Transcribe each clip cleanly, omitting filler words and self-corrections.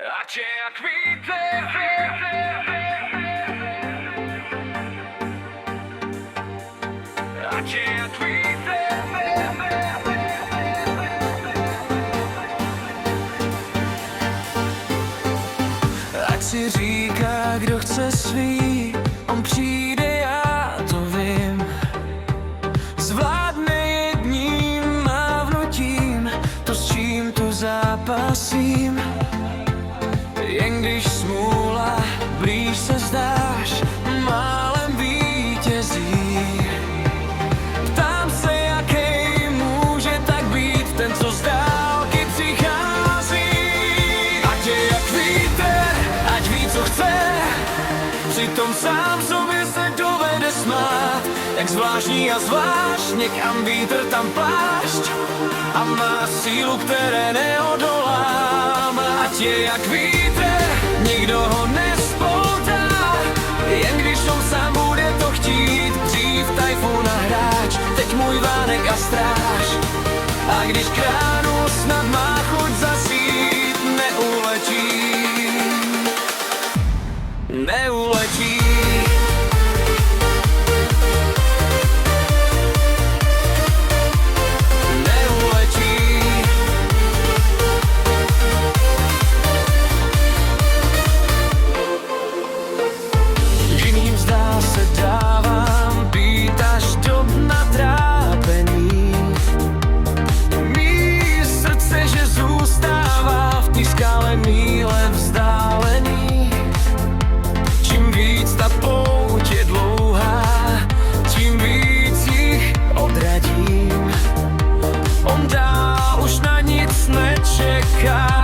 Ať je jak vítr, ať je jak vítr. Ať si říká, kdo chce svý, on přijde, já to vím. Zvládne jedním mávnutím to, s čím tu zápasím. Jen když smůla blíž se zdáš, málem vítězí. Ptám se, jaký může tak být ten, co z dálky přichází. Ať je jak vítr, ať ví, co chce, přitom sám sobě se dovede smát. Jak zvláštní a zvlášť, někam vítr, tam plášť a má sílu, které neodolám. Ať je jak vítr, nikdo ho nespoutá, jen když on sám bude to chtít. Dřív tajfun a hráč, teď můj vánek a stráž. A když kránu snad má chuť zasít, neuletí, neuletí.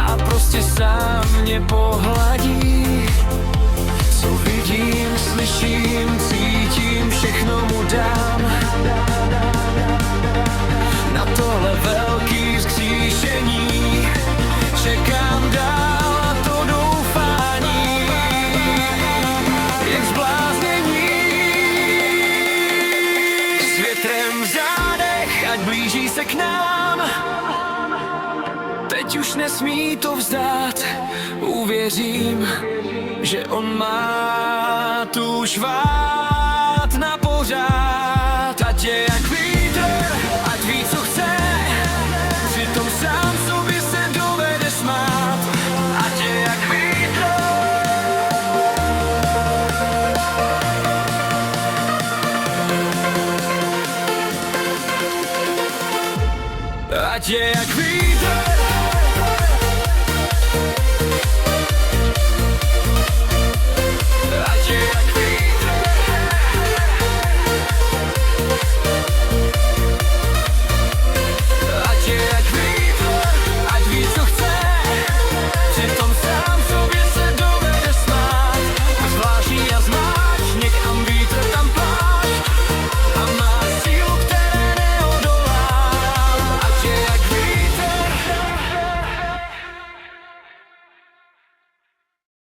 A prostě sám mě pohladí. Co vidím, slyším, cítím, všechno mu dám. Na tohle velký vzkříšení čekám dál a to doufání jen zbláznění. S větrem v zádech, ať blíží se k nám. Teď už nesmí to vzdát, uvěřím, že on má tu švát na pořád. Ať je jak vítr, ať ví, co chce, přitom sám sobě se dovede smát. Ať je jak vítr, ať je jak vítr.